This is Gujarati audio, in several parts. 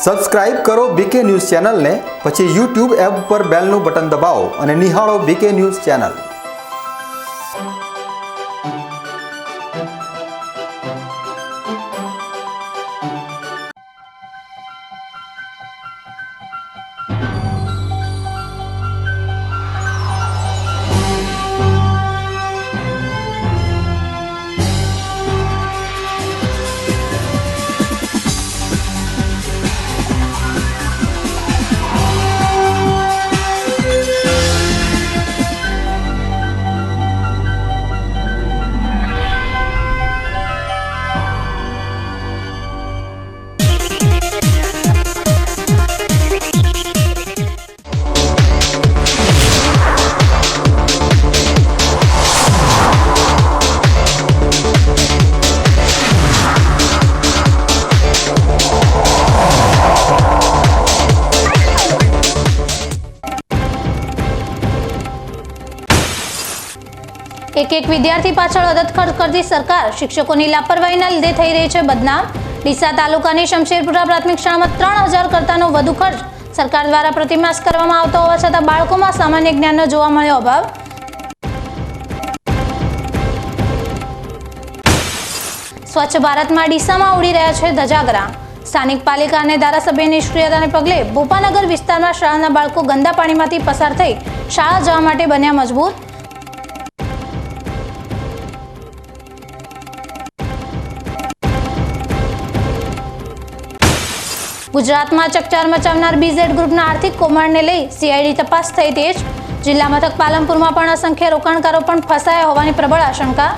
સબસ્ક્રાઇબ કરો બીકે ન્યૂઝ ચેનલને, પછી YouTube એપ પર બેલનું બટન દબાવો અને નિહાળો બીકે ન્યૂઝ ચેનલ। એક વિદ્યાર્થી પાછળ અદત ખર્ચ કરતી સરકાર શિક્ષકોની લાપરવાહીના લીધે થઈ રહી છે બદનામ। ડીસા તાલુકાની શમશેરપુરા પ્રાથમિક શાળામાં 3000 કરતાનો વધુ ખર્ચ સરકાર દ્વારા પ્રતિમાસ કરવામાં આવતો હોવા છતાં બાળકોમાં સામાન્ય જ્ઞાનનો જોવા મળ્યો અભાવ। સ્વચ્છ ભારતમાં ડીસામાં ઉડી રહ્યા છે ધજાગરા। સ્થાનિક પાલિકા અને ધારાસભ્યની નિષ્ક્રિયતાને પગલે ભોપાનગર વિસ્તારમાં શાળાના બાળકો ગંદા પાણીમાંથી પસાર થઈ શાળા જવા માટે બન્યા મજબૂર। ગુજરાતમાં ચકચાર મચાવનાર બીઝેડ ગ્રુપના આર્થિક કૌભાંડને લઈ સીઆઈડી તપાસ થઈ તેજ। જિલ્લા મથક પાલનપુરમાં પણ અસંખ્ય રોકાણકારો પણ ફસાયા હોવાની પ્રબળ આશંકા।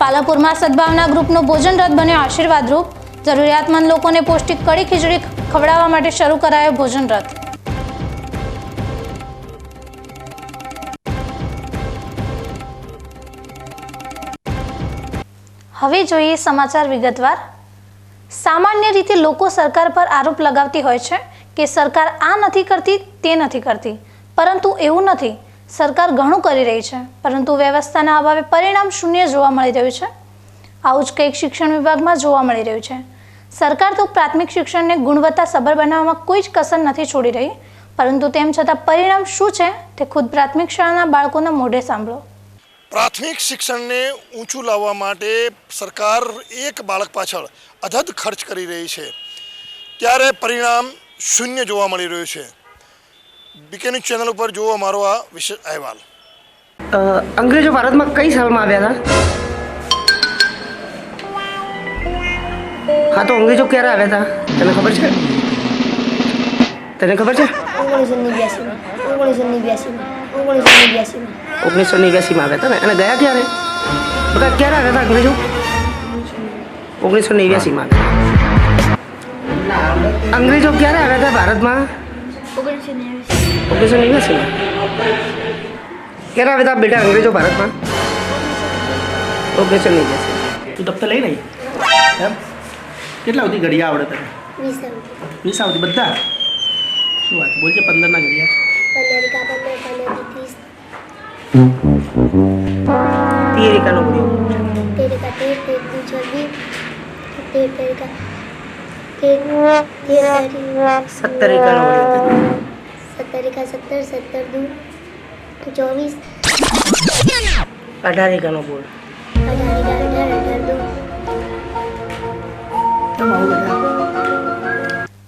પાલનપુરમાં સદભાવના ગ્રુપનો ભોજન રથ બન્યો આશીર્વાદ રૂપ। જરૂરિયાતમંદ લોકોને પૌષ્ટિક કડી ખીચડી ખવડાવવા માટે શરૂ કરાયો ભોજન રથ। હવે જોઈએ સમાચાર વિગતવાર। સામાન્ય રીતે લોકો સરકાર પર આરોપ લગાવતી હોય છે કે સરકાર આ નથી કરતી તે નથી કરતી, પરંતુ એવું નથી। સરકાર ઘણું કરી રહી છે, પરંતુ વ્યવસ્થાના અભાવે પરિણામ શૂન્ય જોવા મળી રહ્યું છે। આવું જ કંઈક શિક્ષણ વિભાગમાં જોવા મળી રહ્યું છે। સરકાર તો પ્રાથમિક શિક્ષણને ગુણવત્તાસભર બનાવવામાં કોઈ જ કસર નથી છોડી રહી, પરંતુ તેમ છતાં પરિણામ શું છે તે ખુદ પ્રાથમિક શાળાના બાળકોના મોઢે સાંભળો। પ્રાથમિક શિક્ષણને ઊંચું લાવવા માટે સરકાર એક બાળક પાછળ અધધ ખર્ચ કરી રહી છે, ત્યારે પરિણામ શૂન્ય જોવા મળી રહ્યું છે। બીકે ન્યૂઝ ચેનલ ઉપર જુઓ અમારો આ વિશેષ અહેવાલ। અંગ્રેજો ભારતમાં કઈ સાલમાં આવ્યા હતા? હા, તો અંગ્રેજો ક્યારે આવ્યા હતા તને ખબર છે? તને ખબર છે? 1989 માં આવ્યા હતા ને? અને ગયા ક્યારે? બધા ક્યારે આવ્યા હતા અંગ્રેજો? 1989 માં આવ્યા। અંગ્રેજો ક્યારે આવ્યા હતા ભારતમાં? 1989 માં। ક્યારે આવ્યા હતા બેટા અંગ્રેજો ભારતમાં? 1989। તું દફતર લઈ રહી એમ? કેટલા સુધી ઘડિયા આવડે તને? 20 આવતી બધા? શું વાત બોલશે? 15 ના ઘડિયા? 13 એકાનો ઘડિયો? 17 એકાનો ઘડિયો? 18 એકાનો બોલ?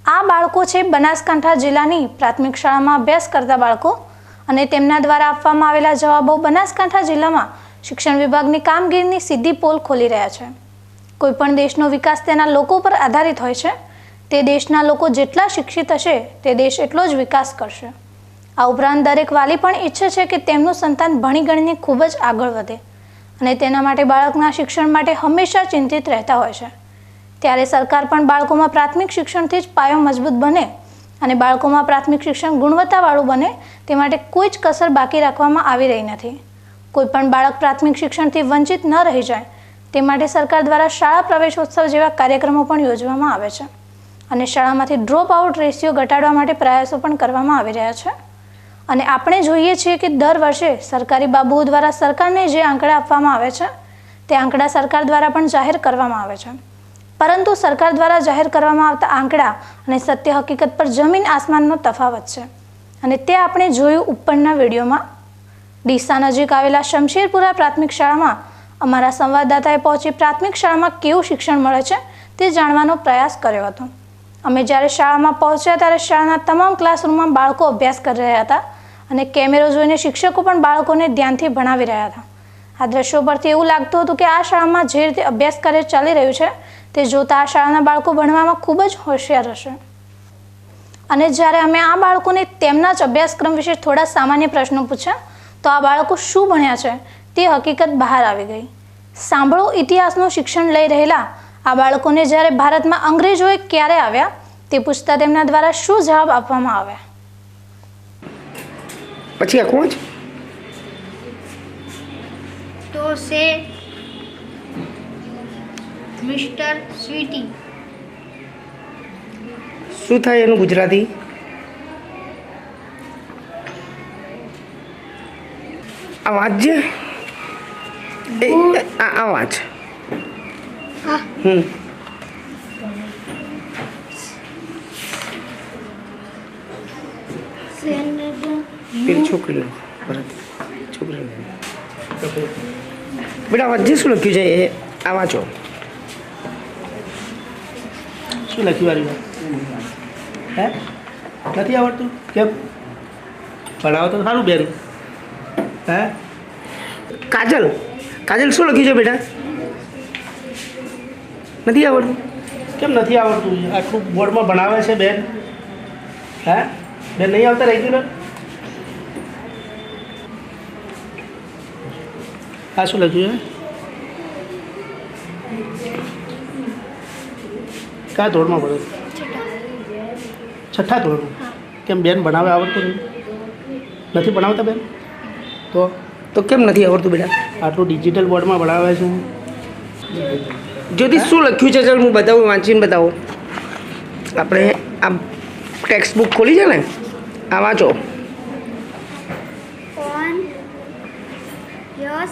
આ બાળકો છે બનાસકાંઠા જિલ્લાની પ્રાથમિક શાળામાં અભ્યાસ કરતા બાળકો, અને તેમના દ્વારા આપવામાં આવેલા જવાબો બનાસકાંઠા જિલ્લામાં શિક્ષણ વિભાગની કામગીરીની સીધી પોલ ખોલી રહ્યા છે। કોઈપણ દેશનો વિકાસ તેના લોકો પર આધારિત હોય છે। તે દેશના લોકો જેટલા શિક્ષિત હશે તે દેશ એટલો જ વિકાસ કરશે। આ ઉપરાંત દરેક વાલી પણ ઈચ્છે છે કે તેમનું સંતાન ભણી ગણીને ખૂબ જ આગળ વધે, અને તેના માટે બાળકના શિક્ષણ માટે હંમેશા ચિંતિત રહેતા હોય છે। ત્યારે સરકાર પણ બાળકોમાં પ્રાથમિક શિક્ષણથી જ પાયો મજબૂત બને અને બાળકોમાં પ્રાથમિક શિક્ષણ ગુણવત્તાવાળું બને તે માટે કોઈ જ કસર બાકી રાખવામાં આવી રહી નથી। કોઈપણ બાળક પ્રાથમિક શિક્ષણથી વંચિત ન રહી જાય તે માટે સરકાર દ્વારા શાળા પ્રવેશોત્સવ જેવા કાર્યક્રમો પણ યોજવામાં આવે છે અને શાળામાંથી ડ્રોપ આઉટ રેશિયો ઘટાડવા માટે પ્રયાસો પણ કરવામાં આવી રહ્યા છે। અને આપણે જોઈએ છીએ કે દર વર્ષે સરકારી બાબુઓ દ્વારા સરકારને જે આંકડા આપવામાં આવે છે તે આંકડા સરકાર દ્વારા પણ જાહેર કરવામાં આવે છે, પરંતુ સરકાર દ્વારા જાહેર કરવામાં આવતા આંકડા અને સત્ય હકીકત પર જમીન આસમાનનો તફાવત છે. અને તે આપણે જોયું ઉપરના વિડીયોમાં. ડીસા નજીક આવેલા શમશેરપુરા પ્રાથમિક શાળામાં અમારા સંવાદદાતાએ પહોંચી પ્રાથમિક શાળામાં કેવું શિક્ષણ મળે છે તે જાણવાનો પ્રયાસ કર્યો હતો. અમે જ્યારે શાળામાં પહોંચ્યા ત્યારે શાળાના તમામ ક્લાસરૂમમાં બાળકો અભ્યાસ કરી રહ્યા હતા અને કેમેરો જોઈને શિક્ષકો પણ બાળકોને ધ્યાનથી ભણાવી રહ્યા હતા. આ દ્રશ્યો પરથી એવું લાગતું હતું કે આ શાળામાં જે રીતે અભ્યાસ કાર્ય ચાલી રહ્યું છે તે જોતા આ શાળાના બાળકો ભણવામાં ખૂબ જ હોશિયાર હશે. અને જ્યારે અમે આ બાળકોને તેમના જ અભ્યાસક્રમ વિશે થોડા સામાન્ય પ્રશ્નો પૂછ્યા તો આ બાળકો શું ભણ્યા છે તે હકીકત બહાર આવી ગઈ. સાંભળો ઇતિહાસનું શિક્ષણ લઈ રહેલા આ બાળકોને જ્યારે ભારતમાં અંગ્રેજોએ ક્યારે આવ્યા તે પૂછતા તેમના દ્વારા શું જવાબ આપવામાં આવ્યા. પછી આ કોણ છે? તો સે મિસ્ટર સ્વીટી. શું થાય એનું ગુજરાતી? આ વાંચજે. આ વાંચ. હા. પેલી છોકરીનો ભરત છોકરી બેટા વાંચજે. શું લખ્યું છે એ આ વાંચો. શું લખ્યું વાળી હે? નથી આવડતું? કેમ? ભણાવો તો સારું બેન. હે કાજલ, કાજલ શું લખ્યું છે બેટા? નથી આવડતું? કેમ નથી આવડતું? આટલું બોર્ડમાં ભણાવે છે બેન. હે બેન નહીં આવતા રેગ્યુલર? આ શું લખ્યું છે? કયા ધોરણમાં ભણો? છઠ્ઠા ધોરણમાં. કેમ બેન ભણાવે આવડતું નથી ભણાવતા બેન? તો કેમ નથી આવડતું બેટા? આટલું ડિજિટલ બોર્ડમાં ભણાવે છે. જ્યોતિ શું લખ્યું છે? ચાલ હું બતાવું, વાંચીને બતાવો. આપણે આ ટેક્સ્ટ બુક ખોલી છે ને, આ વાંચો. ઓન યસ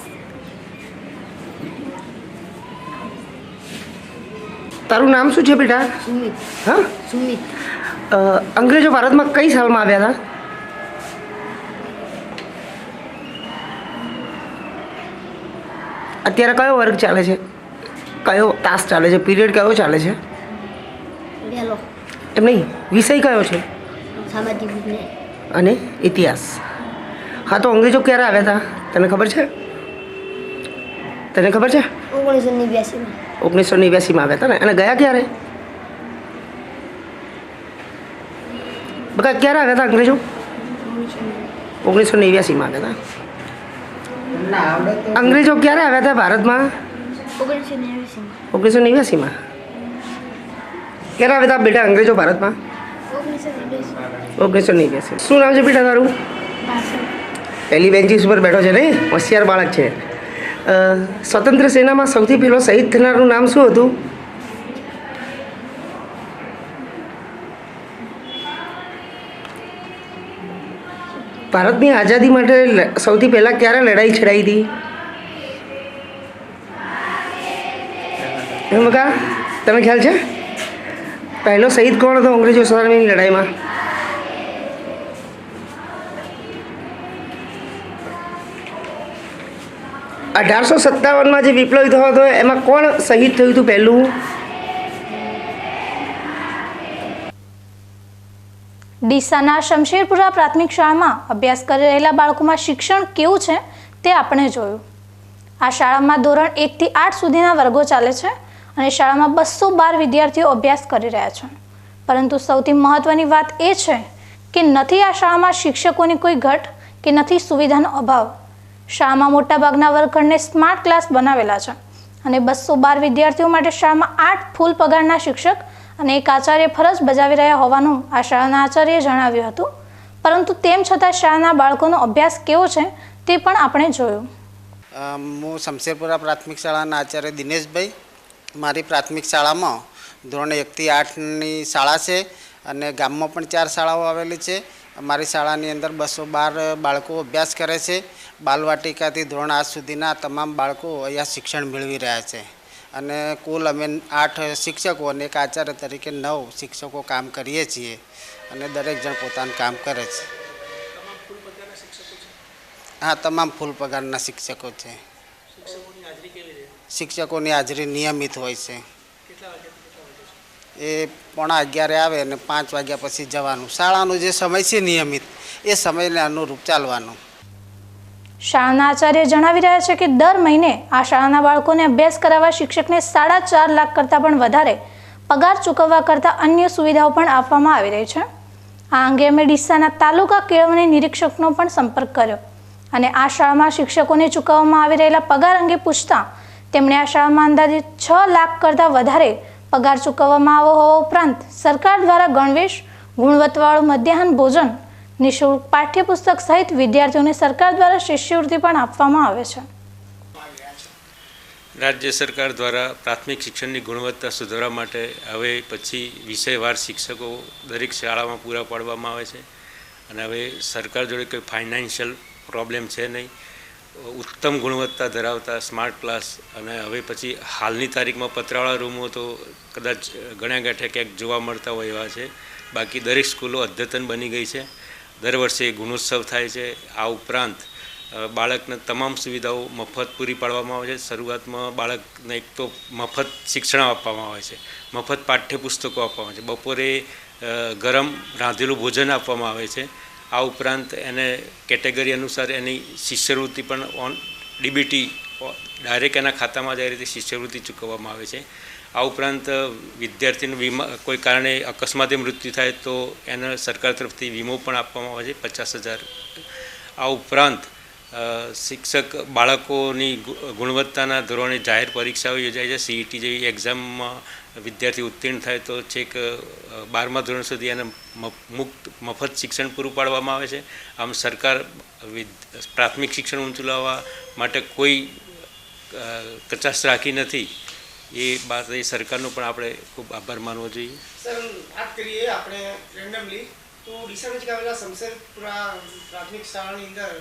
તારું નામ શું છે બેટા? સુમિત. હા, સુમિત. અંગ્રેજો ભારતમાં કઈ સાલમાં આવ્યા હતા? અત્યારે કયો વર્ગ ચાલે છે? કયો તાસ ચાલે છે? પીરિયડ કયો ચાલે છે? પહેલો એમ નહીં, વિષય કયો છે? સામાજિક વિજ્ઞાન. અને ઇતિહાસ. હા, તો અંગ્રેજો ક્યારે આવ્યા હતા તને ખબર છે? તને ખબર છે? 1989. 1989માં આવ્યા હતા ને. અને ગયા ક્યારે? બકા ક્યારે આવ્યા હતા અંગ્રેજો? 1989માં આવ્યા હતા. અંગ્રેજો ક્યારે આવ્યા હતા ભારતમાં? 1989. 1989માં. ક્યારે આવ્યા હતા બેટા અંગ્રેજો ભારતમાં? 1989. શું નામ છે બેટા તારું? પહેલી બેન્ચીસ ઉપર બેઠો છે ને, હોશિયાર બાળક છે. સ્વતંત્ર સેનામાં સૌથી પહેલો શહીદ થનારનું નામ શું હતું? ભારતની આઝાદી માટે સૌથી પહેલાં ક્યારે લડાઈ છેડાઈ હતી? એમ બકા તને ખ્યાલ છે? પહેલો શહીદ કોણ હતો અંગ્રેજો સામેની લડાઈમાં? અઢારસો 57માં જે વિપ્લવ થયો હતો એમાં કોણ શહીદ થયું હતું પહેલું? ડીસાના શમશેરપુરા પ્રાથમિક શાળામાં અભ્યાસ કરી રહેલા બાળકોમાં શિક્ષણ કેવું છે તે આપણે જોયું. આ શાળામાં ધોરણ 1 થી 8 સુધીના વર્ગો ચાલે છે અને શાળામાં 212 વિદ્યાર્થીઓ અભ્યાસ કરી રહ્યા છે. પરંતુ સૌથી મહત્વની વાત એ છે કે નથી આ શાળામાં શિક્ષકોની કોઈ ઘટ કે નથી સુવિધાનો અભાવ. શાળામાં મોટાભાગના વર્ગખંડને સ્માર્ટ ક્લાસ બનાવેલા છે અને 212 વિદ્યાર્થીઓ માટે શાળામાં 8 ફૂલ પગારના શિક્ષક અને એક આચાર્ય ફરજ બજાવી રહ્યા હોવાનું આ શાળાના આચાર્યએ જણાવ્યું હતું. પરંતુ તેમ છતાં શાળાના બાળકોનો અભ્યાસ કેવો છે તે પણ આપણે જોયું. હું શમશેરપુરા પ્રાથમિક શાળાના આચાર્ય દિનેશભાઈ. મારી પ્રાથમિક શાળામાં ધોરણ 1 થી 8ની શાળા છે અને ગામમાં પણ 4 શાળાઓ આવેલી છે. અમારી શાળાની અંદર 212 બાળકો અભ્યાસ કરે છે. બાલવાટિકાથી ધોરણ 8 સુધીના તમામ બાળકો અહીંયા શિક્ષણ મેળવી રહ્યા છે અને કુલ અમે 8 શિક્ષકો અને એક આચાર્ય તરીકે 9 શિક્ષકો કામ કરીએ છીએ અને દરેક જણ પોતાનું કામ કરે છે. હા, તમામ ફૂલ પગારના શિક્ષકો છે. શિક્ષકોની હાજરી નિયમિત હોય છે. એ 11:15 આવે અને 5 વાગ્યા પછી જવાનું. શાળાનો જે સમય છે નિયમિત, એ સમયને અનુરૂપ ચાલવાનું. શાળાના આચાર્ય જણાવી રહ્યા છે કે દર મહિને આ શાળાના બાળકોને અભ્યાસ કરાવવા શિક્ષકને 4.5 લાખ કરતાં પણ વધારે પગાર ચૂકવવા કરતાં અન્ય સુવિધાઓ પણ આપવામાં આવી રહી છે. આ અંગે અમે ડીસાના તાલુકા કેળવણી નિરીક્ષકનો પણ સંપર્ક કર્યો અને આ શાળામાં શિક્ષકોને ચૂકવવામાં આવી રહેલા પગાર અંગે પૂછતા તેમણે આ શાળામાં અંદાજિત 6 લાખ કરતાં વધારે પગાર ચૂકવવામાં આવ્યો હોવા ઉપરાંત સરકાર દ્વારા ગણવેશ, ગુણવત્તાવાળું મધ્યાહન ભોજન, નિઃશુલ્ક પાઠ્યપુસ્તક સહિત વિદ્યાર્થીઓને સરકાર દ્વારા શિષ્યવૃત્તિ પણ આપવામાં આવે છે. રાજ્ય સરકાર દ્વારા પ્રાથમિક શિક્ષણની ગુણવત્તા સુધારવા માટે હવે પછી વિષયવાર શિક્ષકો દરેક શાળામાં પૂરા પાડવામાં આવે છે અને હવે સરકાર જોડે કોઈ ફાઇનાન્શિયલ પ્રોબ્લેમ છે નહીં. ઉત્તમ ગુણવત્તા ધરાવતા સ્માર્ટ ક્લાસ અને હવે પછી હાલની તારીખમાં પતરાવાળા રૂમો તો કદાચ ગણ્યા ગાંઠે ક્યાંક જોવા મળતા હોય એવા છે. બાકી દરેક સ્કૂલો અદ્યતન બની ગઈ છે. દર વર્ષે ગુણોત્સવ થાય છે. આ ઉપરાંત બાળકને તમામ સુવિધાઓ મફત પૂરી પાડવામાં આવે છે. શરૂઆતમાં બાળકને એક તો મફત શિક્ષણ આપવામાં આવે છે, મફત પાઠ્યપુસ્તકો આપવામાં આવે છે, બપોરે ગરમ રાંધેલું ભોજન આપવામાં આવે છે. આ ઉપરાંત એને કેટેગરી અનુસાર એની શિષ્યવૃત્તિ પણ ઓન ડીબીટી ડાયરેક્ટ એના ખાતામાં જાય રીતે શિષ્યવૃત્તિ ચૂકવવામાં આવે છે. આ ઉપરાંત વિદ્યાર્થીનું વીમા કોઈ કારણે અકસ્માતે મૃત્યુ થાય તો એને સરકાર તરફથી વીમો પણ આપવામાં આવે છે 50,000. આ ઉપરાંત શિક્ષક બાળકોની ગુણવત્તાના ધોરણે જાહેર પરીક્ષાઓ યોજાય છે. CET જેવી એક્ઝામમાં વિદ્યાર્થી ઉત્તીર્ણ થાય તો છેક 12મા ધોરણ સુધી એને મફત શિક્ષણ પૂરું પાડવામાં આવે છે. આમ સરકાર પ્રાથમિક શિક્ષણ ઊંચું લાવવા માટે કોઈ કચાશ રાખી નથી. એ બાદ એ સરકારનો પણ આપણે ખૂબ આભાર માનવો જોઈએ. સર, વાત કરીએ આપણે રેન્ડમલી તો ડીસા નજીક આવેલા શમશેરપુરા પ્રાથમિક શાળાની અંદર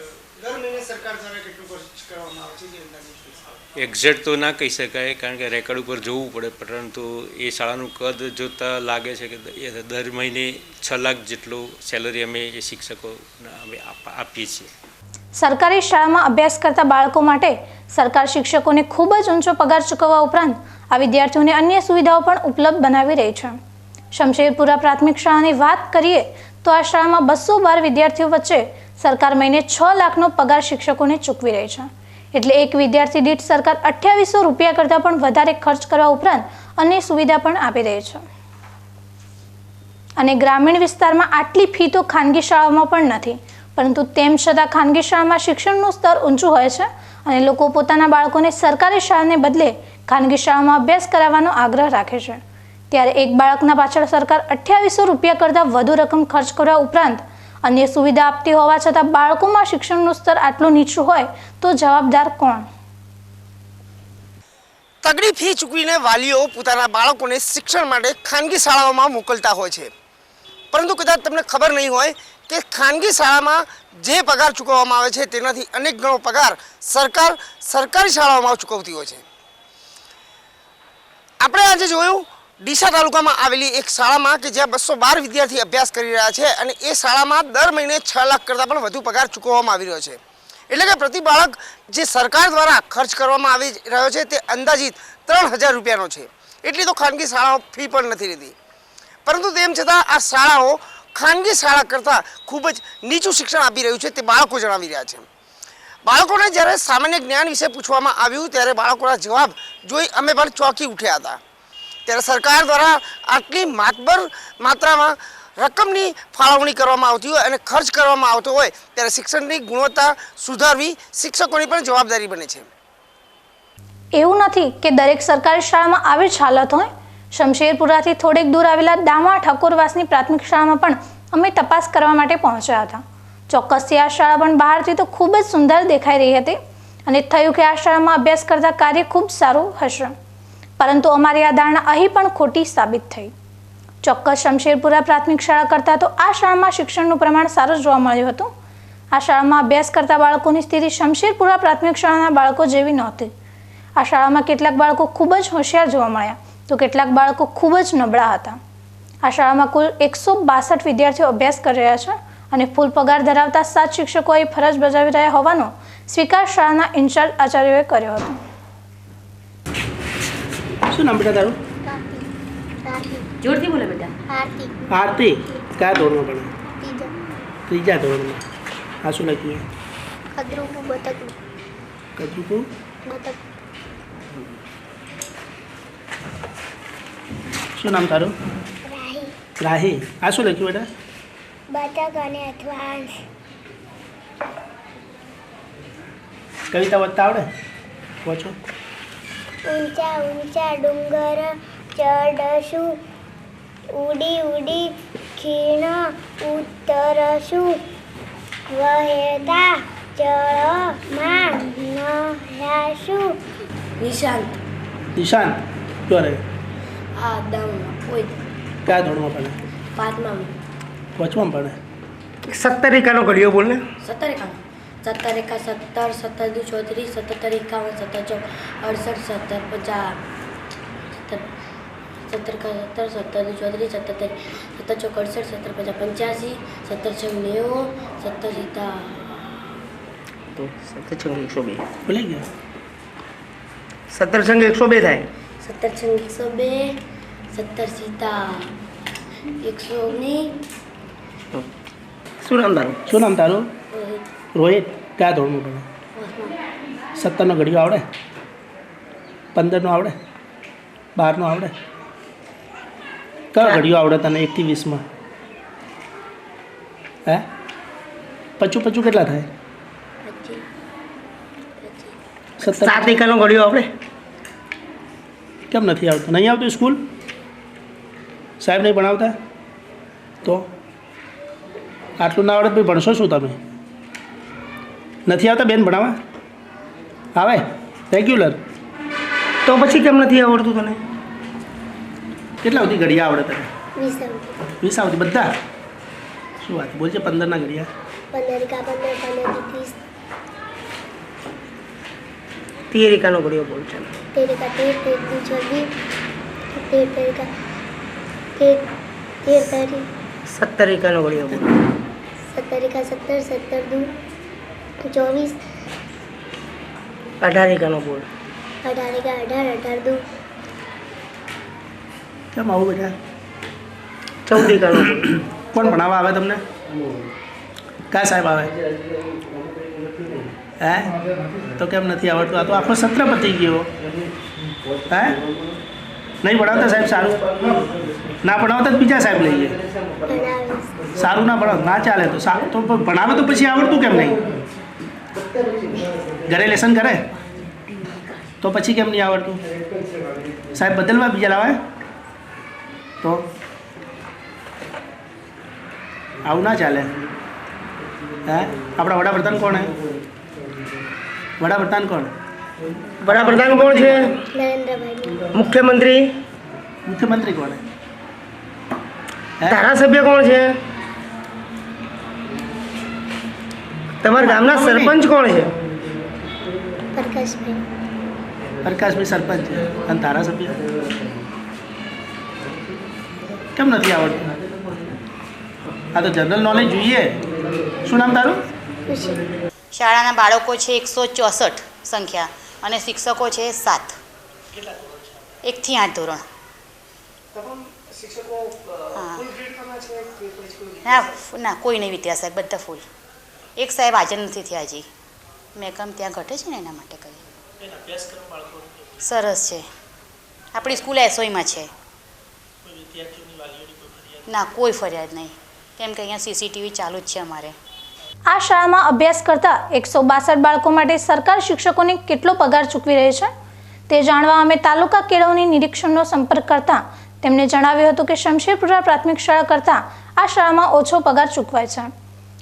દર મહિને સરકાર દ્વારા કેટલું ખર્ચ કરવામાં આવે છે જે અંદાજિત? એક્ઝેક્ટ તો ના કહી શકાય કારણ કે રેકોર્ડ ઉપર જોવું પડે, પરંતુ એ શાળાનું કદ જોતાં લાગે છે કે દર મહિને 6 લાખ જેટલું સેલરી અમે એ શિક્ષકોને અમે આપીએ છીએ. સરકારી શાળામાં અભ્યાસ કરતા બાળકો માટે સરકાર શિક્ષકોને ખૂબ જ ઊંચો પગાર ચૂકવવા ઉપરાંત આ વિદ્યાર્થીઓને અન્ય સુવિધાઓ પણ ઉપલબ્ધ બનાવી રહી છે. શમશેરપુરા પ્રાથમિક શાળાની વાત કરીએ તો આ શાળામાં 212 વિદ્યાર્થીઓ વચ્ચે સરકાર મહિને 6 લાખનો પગાર શિક્ષકોને ચૂકવી રહી છે. એટલે એક વિદ્યાર્થી દીઠ સરકાર 2800 રૂપિયા કરતાં પણ વધારે ખર્ચ કરવા ઉપરાંત અન્ય સુવિધા પણ આપી રહી છે. અને ગ્રામીણ વિસ્તારમાં આટલી ફી તો ખાનગી શાળાઓમાં પણ નથી, પરંતુ તેમ છતાં ખાનગી શાળામાં શિક્ષણનું સ્તર ઊંચું હોય છે અને લોકો પોતાના બાળકોને સરકારી શાળાને બદલે ખાનગી શાળામાં અભ્યાસ કરાવવાનો આગ્રહ રાખે છે. ત્યારે એક બાળકના પાછળ સરકાર 2800 રૂપિયા કરતાં વધુ રકમ ખર્ચ કરવા ઉપરાંત અન્ય સુવિધા આપતી હોવા છતાં બાળકોમાં શિક્ષણનું સ્તર આટલું નીચું હોય તો જવાબદાર કોણ? તગડી ફી ચૂકવીને વાલીઓ પોતાના બાળકોને શિક્ષણ માટે ખાનગી શાળાઓમાં મોકલતા હોય છે, પરંતુ કદાચ તમને ખબર નહીં હોય કે ખાનગી શાળામાં જે પગાર ચૂકવવામાં આવે છે તેનાથી અનેક ગણો પગાર સરકાર સરકારી શાળાઓમાં ચૂકવતી હોય છે. આપણે આજે જોયું ડીસા તાલુકામાં આવેલી એક શાળામાં કે જ્યાં 212 વિદ્યાર્થી અભ્યાસ કરી રહ્યા છે અને એ શાળામાં દર મહિને 6 લાખ કરતાં પણ વધુ પગાર ચૂકવવામાં આવી રહ્યો છે. એટલે કે પ્રતિ બાળક જે સરકાર દ્વારા ખર્ચ કરવામાં આવી રહ્યો છે તે અંદાજિત 3000 રૂપિયાનો છે. એટલી તો ખાનગી શાળાઓ ફી પણ નથી લેતી, પરંતુ તેમ છતાં આ શાળાઓ ખાનગી શાળા કરતાં ખૂબ જ નીચું શિક્ષણ આપી રહ્યું છે તે બાળકો જણાવી રહ્યા છે. બાળકોને જ્યારે સામાન્ય જ્ઞાન વિશે પૂછવામાં આવ્યું ત્યારે બાળકોના જવાબ જોઈ અમે પણ ચોંકી ઉઠ્યા હતા. ત્યારે સરકાર દ્વારા આટલી માતબર માત્રામાં રકમની ફાળવણી કરવામાં આવતી હોય અને ખર્ચ કરવામાં આવતો હોય ત્યારે શિક્ષણની ગુણવત્તા સુધારવી શિક્ષકોની પણ જવાબદારી બને છે. એવું નથી કે દરેક સરકારી શાળામાં આવી જ હાલત હોય. શમશેરપુરાથી થોડેક દૂર આવેલા દામા ઠાકોરવાસની પ્રાથમિક શાળામાં પણ અમે તપાસ કરવા માટે પહોંચ્યા હતા. ચોક્કસથી આ શાળા પણ બહારથી તો ખૂબ જ સુંદર દેખાઈ રહી હતી અને થયું કે આ શાળામાં અભ્યાસ કરતા કાર્ય ખૂબ સારું હશે, પરંતુ અમારી આ ધારણા અહીં પણ ખોટી સાબિત થઈ. ચોક્કસ શમશેરપુરા પ્રાથમિક શાળા કરતાં તો આ શાળામાં શિક્ષણનું પ્રમાણ સારું જોવા મળ્યું હતું. આ શાળામાં અભ્યાસ કરતા બાળકોની સ્થિતિ શમશેરપુરા પ્રાથમિક શાળાના બાળકો જેવી નહોતી. આ શાળામાં કેટલાક બાળકો ખૂબ જ હોશિયાર જોવા મળ્યા તો કેટલાક બાળકો ખૂબ જ નબળા હતા. આ શાળામાં કુલ 162 વિદ્યાર્થીઓ અભ્યાસ કરી રહ્યા છે અને ફૂલ પગાર ધરાવતા 7 શિક્ષકો અહીં ફરજ બજાવી રહ્યા હોવાનો સ્વીકાર શાળાના ઇન્ચાર્જ આચાર્યોએ કર્યો હતો. શું નામ બેટા તારું? જોરથી બોલે બેટા. આરતી. કયા ધોરણમાં ભણે? ત્રીજા ધોરણમાં. આ શું લખ્યું? કદરૂપું બતકનું. કદરૂપું બતક. શું નામ તારું? રાહી. રાહી. આ શું લખ્યું બેટા? બતક અને અથવા અંશ. કવિતા વાંચતા આવડે? વાંચો. ઊંચા ઊંચા ડુંગર ચડશું, ઉડી ઉડી ખીણ ઉતરશું, વહેતા જળમાં નહાશું. નિશાંત. નિશાંત. ક્યાં રહે? આ દમ કોઈ કયા ધોરણમાં ભણે? પાંચમાં પાંચમાં ભણે. 17 એકાનો ઘડિયો બોલ ને. 17 એકા 17 એકા 17 17 દુ 34 17 51 17 68 17 50 17 का 17 17 दू 34 17 17 चौक 68 17 50 85 17 छः 90 17 सीता તો 17 102. ભૂલી ગયા? 17 102 થાય. 17 छः 102 17 सीता 119. શું નામ તારું? શું નામ તારું? રોહિત. કયા ધોરણમાં ભણે? 17નો ઘડિયો આવડે? 15નો આવડે? 12નો આવડે? કયો ઘડિયો આવડે તને 1 થી 20માં? હે? પચું કેટલા થાય? 7 એકાનો ઘડિયો આવડે? કેમ નથી આવતું? નહીં આવતું સ્કૂલ? સાહેબ નહીં ભણાવતા? તો આટલું ના આવડે ભાઈ ભણશો શું તમે? નથી આવતા બેન ભણાવવા? આવે રેગ્યુલર? તો પછી કેમ નથી આવડતું તને? કેટલા સુધી ઘડિયા આવડે તને? 20 20 આવતી બધા? શું વાત બોલશે? 15ના ઘડિયા? 15 का 15 15 30 13 એકાનો ઘડિયો બોલ છે. 13 का 13 13 दू 24 13 का 13 17 એકાનો ઘડિયો બોલ. 17 का 17 17 दू 24 18 એકાનો બોલ. 18 का 18 18 दू કેમ આવું બેટા? 14 એકાનો બોલ. કોણ ભણાવવા આવે તમને? કયા સાહેબ આવે? હે? તો કેમ નથી આવડતું? આ તો આખો સત્ર પતી ગયો. હે? નહીં ભણાવતા સાહેબ સારું? ના ભણાવતા જ બીજા સાહેબ લઈએ. સારું ના ભણાવ ના ચાલે તો તો ભણાવે તો પછી આવડતું કેમ નહીં? ઘરે લેસન કરે તો પછી કેમ નહીં આવડતું? સાહેબ બદલવા બીજા લાવે તો આવું ના ચાલે. હે? આપણા વડાપ્રધાન કોણ હે? વડાપ્રધાન કોણ? વડાપ્રધાન કોણ છે? नरेंद्र भाई મુખ્યમંત્રી? મુખ્યમંત્રી કોણ હે? ધારાસભ્ય કોણ છે? તમારા ગામના સરપંચ કોણ છે? प्रकाश भाई પ્રકાશભાઈ સરપંચ છે અને ધારાસભ્ય કેમ નથી આવડતું? આ તો જનરલ નોલેજ જોઈએ. શું નામ તારું? खुशी શાળાના બાળકો છે 164 સંખ્યા અને શિક્ષકો છે 7. 1 થી 8 ધોરણ. ના કોઈ નહીં વિદ્યા સાહેબ, બધા ફૂલ. એક સાહેબ હાજર નથી થયા હજી. મેકમ ત્યાં ઘટે છે ને એના માટે કહી. સરસ છે. આપણી સ્કૂલ એસઓઈમાં છે. ના કોઈ ફરિયાદ નહીં, કેમ કે અહીંયા સીસીટીવી ચાલુ જ છે અમારે. આ શાળામાં અભ્યાસ કરતા 162 બાળકો માટે સરકાર શિક્ષકોને કેટલો પગાર ચૂકવી રહી છે તે જાણવા અમે તાલુકા કેળવણી નિરીક્ષણનો સંપર્ક કરતા તેમણે જણાવ્યું હતું કે શમશેરપુરા પ્રાથમિક શાળા કરતાં આ શાળામાં ઓછો પગાર ચૂકવાય છે.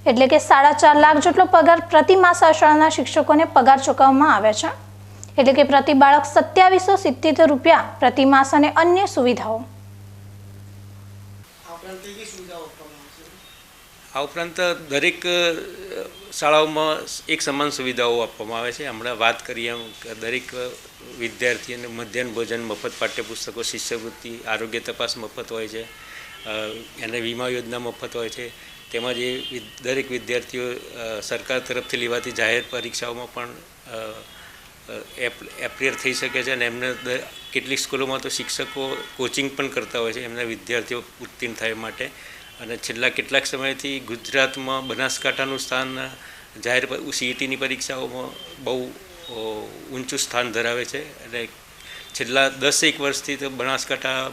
એટલે કે 4.5 લાખ જેટલો પગાર પ્રતિ માસ આ શાળાના શિક્ષકોને પગાર ચૂકવવામાં આવે છે. એટલે કે પ્રતિ બાળક 2777 રૂપિયા પ્રતિ માસ અને અન્ય સુવિધાઓ. આ ઉપરાંત દરેક શાળાઓમાં એક સમાન સુવિધાઓ આપવામાં આવે છે. હમણાં વાત કરીએ એમ દરેક વિદ્યાર્થીઓને મધ્યાહન ભોજન મફત, પાઠ્યપુસ્તકો, શિષ્યવૃત્તિ, આરોગ્ય તપાસ મફત હોય છે, એને વીમા યોજના મફત હોય છે. તેમજ એ દરેક વિદ્યાર્થીઓ સરકાર તરફથી લેવાતી જાહેર પરીક્ષાઓમાં પણ એપિયર થઈ શકે છે અને એમને કેટલીક સ્કૂલોમાં તો શિક્ષકો કોચિંગ પણ કરતા હોય છે એમના વિદ્યાર્થીઓ ઉત્તીર્ણ થાય માટે. અને છેલ્લા કેટલાક સમયથી ગુજરાતમાં બનાસકાંઠાનું સ્થાન જાહેર CETની પરીક્ષાઓમાં બહુ ઊંચું સ્થાન ધરાવે છે. અને છેલ્લા 10-1 વર્ષથી તો બનાસકાંઠા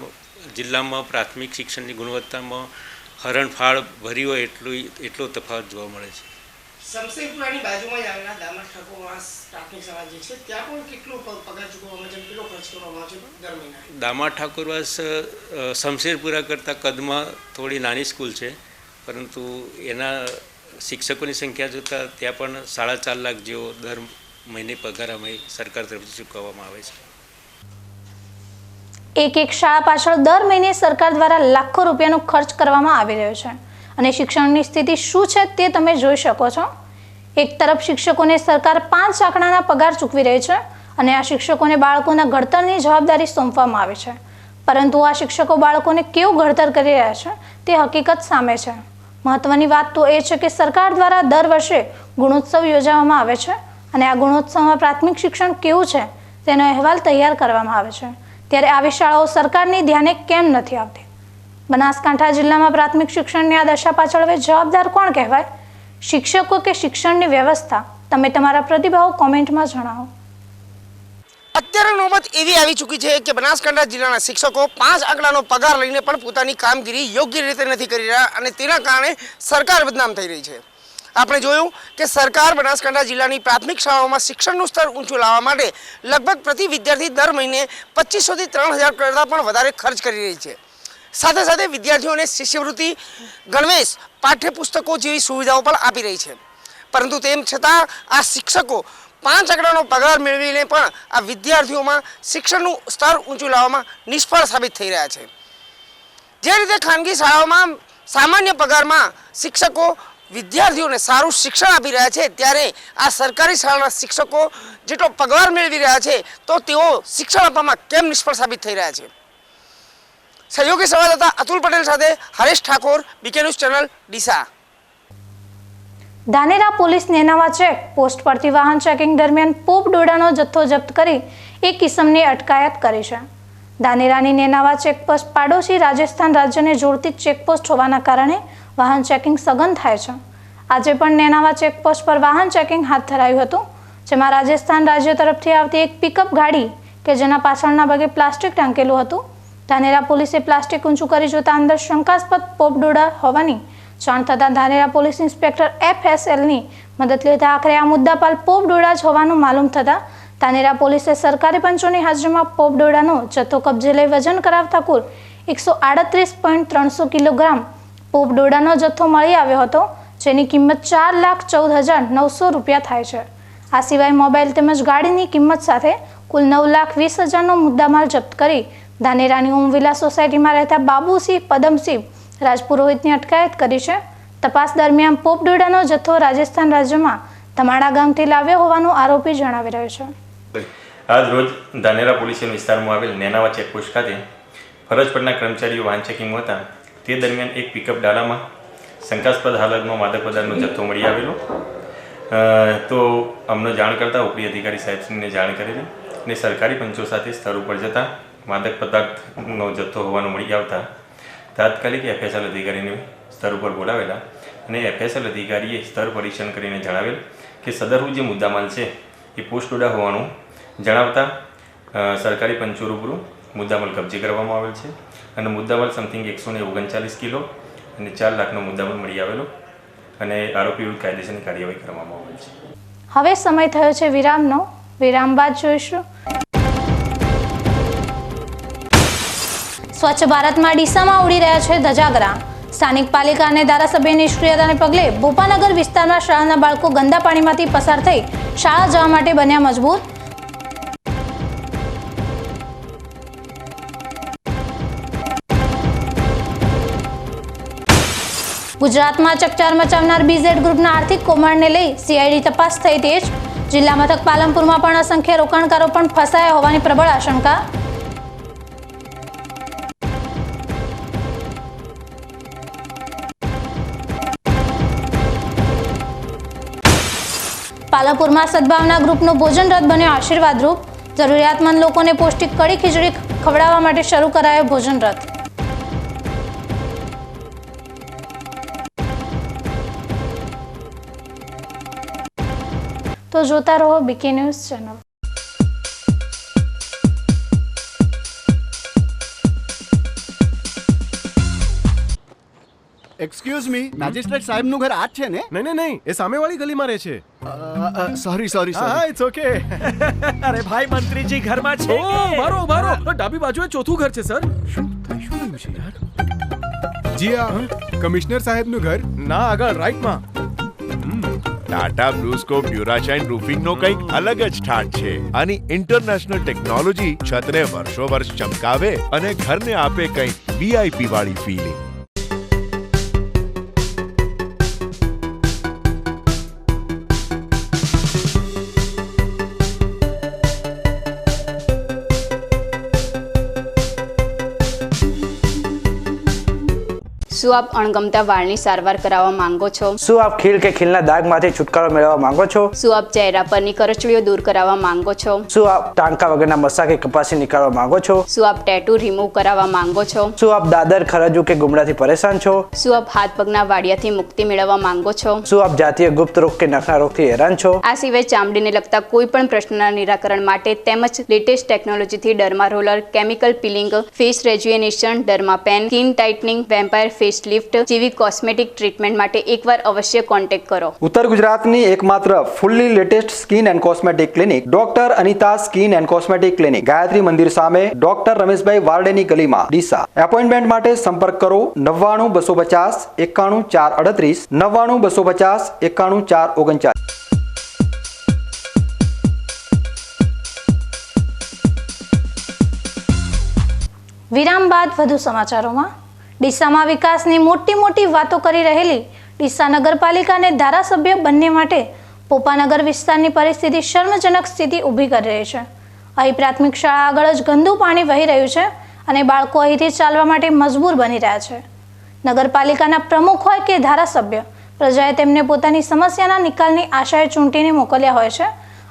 જિલ્લામાં પ્રાથમિક શિક્ષણની ગુણવત્તામાં હરણફાળ ભરી હોય એટલો તફાવત જોવા મળે છે. શમશેરપુરાની બાજુમાં જ આવેલા દામા ઠાકોરવાસ પ્રાથમિક શાળા જે છે ત્યાં પણ કેટલો પગાર ચૂકવવામાં છે, કેટલો ખર્ચ કરવામાં આવે છે દર મહિને? દામા ઠાકોરવાસ શમશેરપુરા કરતાં કદમાં થોડી નાની સ્કૂલ છે, પરંતુ એના શિક્ષકોની સંખ્યા જોતાં ત્યાં પણ 4.5 લાખ જેવો દર મહિને પગાર અમે સરકાર તરફથી ચૂકવવામાં આવે છે. એક શાળા પાછળ દર મહિને સરકાર દ્વારા લાખો રૂપિયાનો ખર્ચ કરવામાં આવી રહ્યો છે અને શિક્ષણની સ્થિતિ શું છે તે તમે જોઈ શકો છો. એક તરફ શિક્ષકોને સરકાર 5 આંકડાના પગાર ચૂકવી રહી છે અને આ શિક્ષકોને બાળકોના ઘડતરની જવાબદારી સોંપવામાં આવી છે, પરંતુ આ શિક્ષકો બાળકોને કેવું ઘડતર કરી રહ્યા છે તે હકીકત સામે છે. મહત્વની વાત તો એ છે કે સરકાર દ્વારા દર વર્ષે ગુણોત્સવ યોજવામાં આવે છે અને આ ગુણોત્સવમાં પ્રાથમિક શિક્ષણ કેવું છે તેનો અહેવાલ તૈયાર કરવામાં આવે છે. ત્યારે આવી શાળાઓ સરકારની ધ્યાને કેમ નથી આવતી? બનાસકાંઠા જિલ્લામાં પ્રાથમિક શિક્ષણની આ દશા પાછળ હવે જવાબદાર કોણ કહેવાય? શિક્ષકો કે શિક્ષણની વ્યવસ્થા? તમે તમારા પ્રતિભાવો કોમેન્ટમાં જણાવો. અત્યારે નોબત એવી આવી ચૂકી છે કે બનાસકાંઠા જિલ્લાના શિક્ષકો 5 આંકડાનો પગાર લઈને પણ પોતાની કામગીરી યોગ્ય રીતે નથી કરી રહ્યા અને તેના કારણે સરકાર બદનામ થઈ રહી છે. આપણે જોયું કે સરકાર બનાસકાંઠા જિલ્લાની પ્રાથમિક શાળાઓમાં શિક્ષણનું સ્તર ઊંચું લાવવા માટે લગભગ પ્રતિ વિદ્યાર્થી દર મહિને 2500 થી 3000 કરતાં પણ વધારે ખર્ચ કરી રહી છે. સાથે સાથે વિદ્યાર્થીઓને શિષ્યવૃત્તિ, ગણવેશ, પાઠ્યપુસ્તકો જેવી સુવિધાઓ પણ આપી રહી છે. પરંતુ તેમ છતાં આ શિક્ષકો 5 આંકડાનો પગાર મેળવીને પણ આ વિદ્યાર્થીઓમાં શિક્ષણનું સ્તર ઊંચું લાવવામાં નિષ્ફળ સાબિત થઈ રહ્યા છે. જે રીતે ખાનગી શાળાઓમાં સામાન્ય પગારમાં શિક્ષકો વિદ્યાર્થીઓને સારું શિક્ષણ આપી રહ્યા છે, ત્યારે આ સરકારી શાળાના શિક્ષકો જેટલો પગાર મેળવી રહ્યા છે તો તેઓ શિક્ષણ આપવામાં કેમ નિષ્ફળ સાબિત થઈ રહ્યા છે? સહયોગી સંવાદદાતા અતુલ પટેલ સાથે Haresh Thakor, BK news channel, Deesa. Dhanera police Nenava check post પરથી વાહન ચેકિંગ દરમિયાન પોપ ડોડાનો જથ્થો જપ્ત કરી એક કિસમની અટકાયત કરી છે. ધાનેરાની નેનાવા ચેકપોસ્ટ પાડોશી રાજસ્થાન રાજ્યને જોડતી ચેકપોસ્ટ હોવાના કારણે વાહન ચેકિંગ સઘન થાય છે. આજે પણ નેનાવા ચેકપોસ્ટ પર વાહન ચેકિંગ હાથ ધરાયું હતું, જેમાં રાજસ્થાન રાજ્ય તરફથી આવતી એક પિકઅપ ગાડી કે જેના પાછળના ભાગે પ્લાસ્ટિક ટાંકેલું હતું. ધાનેરા પોલીસે પ્લાસ્ટિક ઊંચું કરી જોતા અંદર શંકાસ્પદ પોપ ડોડા હોવાની જાણ થતાં ધાનેરા પોલીસ ઇન્સ્પેક્ટર FSLની મદદ લેતા આખરે આ મુદ્દાપાલ પોપ ડોડા જ હોવાનું માલુમ થતાં ધાનેરા પોલીસે સરકારી પંચોની હાજરીમાં પોપ ડોડાનો જથ્થો કબજે લઈ વજન કરાવતા કુલ 138.300 કિલોગ્રામ પોપ ડોડાનો જથ્થો મળી આવ્યો હતો, જેની કિંમત 4,14,900 રૂપિયા થાય છે. આ સિવાય મોબાઈલ તેમજ ગાડીની કિંમત સાથે કુલ 9,20,000નો મુદ્દામાલ જપ્ત કરી ધાનેરાની ઓમ વિલા સોસાયટીમાં રહેતા બાબુસિંહ પદમસિંહ રાજપુરોહિતની અટકાયત કરી છે. તપાસ દરમિયાન પોપ ડોડાનો જથ્થો રાજસ્થાન રાજ્યમાં ધમાડા ગામથી લાવ્યો હોવાનું આરોપી જણાવી રહ્યો છે. આજ રોજ ધાનેરા પોલીસ વિસ્તારમાં આવેલ નેનાવા ચેકપોસ્ટ ખાતે ફરજ પરના કર્મચારીઓ વાહન ચેકિંગમાં હતા. તે દરમિયાન એક પિકઅપ ડાલામાં શંકાસ્પદ હાલતમાં માદક પદાર્થનો જથ્થો મળી આવેલો. તો અમને જાણ કરતાં ઉપરી અધિકારી સાહેબશ્રીને જાણ કરેલી અને સરકારી પંચો સાથે સ્થળ ઉપર જતા માદક પદાર્થનો જથ્થો હોવાનું મળી આવતા તાત્કાલિક FSL અધિકારીને સ્તર ઉપર બોલાવેલા અને FSL અધિકારીએ સ્તર પરીક્ષણ કરીને જણાવેલ કે સદરનું જે મુદ્દામાલ છે એ પોસ્ટ ડોડા હોવાનું જણાવતા સરકારી પંચો રૂબરૂ મુદ્દામાલ કબજે કરવામાં આવેલ છે અને મુદ્દામાલ સમથિંગ 139 કિલો અને 4 લાખનો મુદ્દામાલ મળી આવેલો અને આરોપી વિરુદ્ધ કાયદેસરની કાર્યવાહી કરવામાં આવેલ છે. હવે સમય થયો છે વિરામનો. વિરામ બાદ જોઈશું સ્વચ્છ ભારતમાં ડીસામાં ઉડી રહ્યા છે ધજાગરા. સ્થાનિક પાલિકા અને ધારાસભ્યની નિષ્ક્રિયતાને પગલે ભોપાનગર વિસ્તારમાં શાળાના બાળકો ગંદા પાણીમાંથી પસાર થઈ શાળા જવા માટે બન્યા મજબૂર. ગુજરાતમાં ચકચાર મચાવનાર બીઝેડ ગ્રુપના આર્થિક કૌભાંડને લઈ સીઆઈડી તપાસ થઈ તેજ. જિલ્લા મથક પાલનપુરમાં પણ અસંખ્ય રોકાણકારો પણ ફસાયા હોવાની પ્રબળ આશંકા. પાલનપુરમાં સદભાવના ગ્રુપનું ભોજન રથ બન્યો આશીર્વાદરૂપ. જરૂરિયાતમંદ લોકોને પૌષ્ટિક કડી ખીચડી ખવડાવવા માટે શરૂ કરાયો ભોજન રથ. તો જોતા રહો BK news channel. Excuse me, magistrate સાહેબનું ઘર આ જ છે ને? નહીં નહીં નહીં, એ સામેવાળી ગલીમાં રહે છે. સોરી હા, ઇટ્સ ઓકે. અરે ભાઈ, મંત્રીજી ઘરમાં છે. ઓ મારો મારો ડાબી બાજુએ ચોથું ઘર છે સર. શું થયું છે યાર? જી હા, કમિશનર સાહેબનું ઘર ના, આગળ રાઈટમાં. ટાટા બ્લુસ્કોપ ડ્યુરાશાઇન રૂફિંગનો કંઈક અલગ જ ઠાટ છે. આની ઇન્ટરનેશનલ ટેકનોલોજી છતને વર્ષો વર્ષ ચમકાવે અને ઘરને આપે કંઈક વીઆઈપી વાળી ફીલિંગ. શું આપ અણગમતા વાળની સારવાર કરાવવા માંગો છો? શું આપ ખીલ કે ખીલના દાગમાંથી છુટકારો મેળવવા માંગો છો? શું આપ ચહેરા પરની કરચલીઓ દૂર કરાવવા માંગો છો? શું આપ ટાંકા વગરના મસા કે કપાસી નીકાળવા માંગો છો? શું આપ ટેટુ રિમૂવ કરાવવા માંગો છો? શું આપ દાદર ખરજુ કે ગુમડાથી પરેશાન છો? શું આપ હાથ પગના વાડિયાથી મુક્તિ મેળવવા માંગો છો? શું આપ જાતીય ગુપ્ત રોગ કે નખના રોગથી હેરાન છો? આ સિવાય ચામડીને લગતા કોઈ પણ પ્રશ્નના નિરાકરણ માટે તેમજ લેટેસ્ટ ટેકનોલોજીથી derma roller, chemical peeling, face rejuvenation, derma pen, skin tightening, vampire face lift જેવી કોસ્મેટિક ટ્રીટમેન્ટ માટે એકવાર અવશ્ય કોન્ટેક્ટ કરો. ઉત્તર ગુજરાતની એકમાત્ર fully latest skin and cosmetic clinic doctor Anita skin and cosmetic clinic, Gayatri Mandir સામે, ડોક્ટર રમેશભાઈ વારડેની ગલીમાં, ડીસા. એપોઇન્ટમેન્ટ માટે સંપર્ક કરો 99 250 91 438, 99 250 91 439. વિરામ બાદ વધુ સમાચારોમાં. ડીસામાં વિકાસની મોટી વાતો કરી રહેલી ડીસા નગરપાલિકાને ધારાસભ્ય બંને માટે પોપાનગર વિસ્તારની પરિસ્થિતિ શર્મજનક સ્થિતિ ઊભી કરી રહી છે. અહીં પ્રાથમિક શાળા આગળ જ ગંદુ પાણી વહી રહ્યું છે અને બાળકો અહીંથી ચાલવા માટે મજબૂર બની રહ્યા છે. નગરપાલિકાના પ્રમુખ હોય કે ધારાસભ્ય, પ્રજાએ તેમને પોતાની સમસ્યાના નિકાલની આશાએ ચૂંટીને મોકલ્યા હોય છે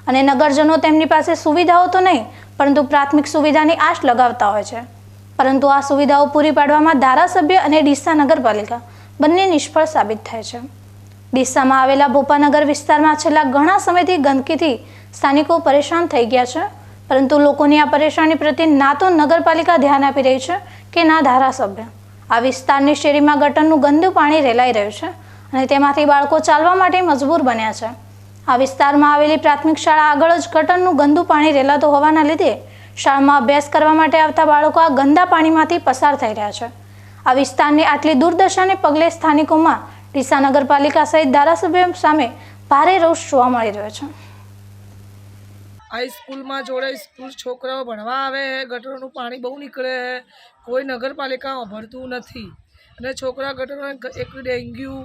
અને નગરજનો તેમની પાસે સુવિધાઓ તો નહીં પરંતુ પ્રાથમિક સુવિધાની આશ લગાવતા હોય છે. પરંતુ આ સુવિધાઓ પૂરી પાડવામાં ધારાસભ્ય અને ડીસા નગરપાલિકા બંને નિષ્ફળ સાબિત થાય છે. ડીસામાં આવેલા ભોપાનગર વિસ્તારમાં છેલ્લા ઘણા સમયથી ગંદકીથી સ્થાનિકો પરેશાન થઈ ગયા છે, પરંતુ લોકોની આ પરેશાની પ્રત્યે ના તો નગરપાલિકા ધ્યાન આપી રહી છે કે ના ધારાસભ્ય. આ વિસ્તારની શેરીમાં ગટરનું ગંદુ પાણી રેલાઈ રહ્યું છે અને તેમાંથી બાળકો ચાલવા માટે મજબૂર બન્યા છે. આ વિસ્તારમાં આવેલી પ્રાથમિક શાળા આગળ જ ગટરનું ગંદુ પાણી રેલાતું હોવાના લીધે શાળામાં અભ્યાસ કરવા માટે આવતા બાળકો આ ગંદા પાણીમાંથી પસાર થઈ રહ્યા છે. આ વિસ્તારની આટલી દુર્દશાને પગલે સ્થાનિકોમાં ડીસા નગરપાલિકા સહિત ધારાસભ્યો સામે ભારે રોષ જોવા મળી રહ્યો છે. આ સ્કૂલમાં જોડે સ્કૂલ છોકરાઓ ભણવા આવે, ગટરનું પાણી બહુ નીકળે, કોઈ નગરપાલિકા ભરતું નથી અને છોકરા ગટરને એક ડેન્ગ્યુ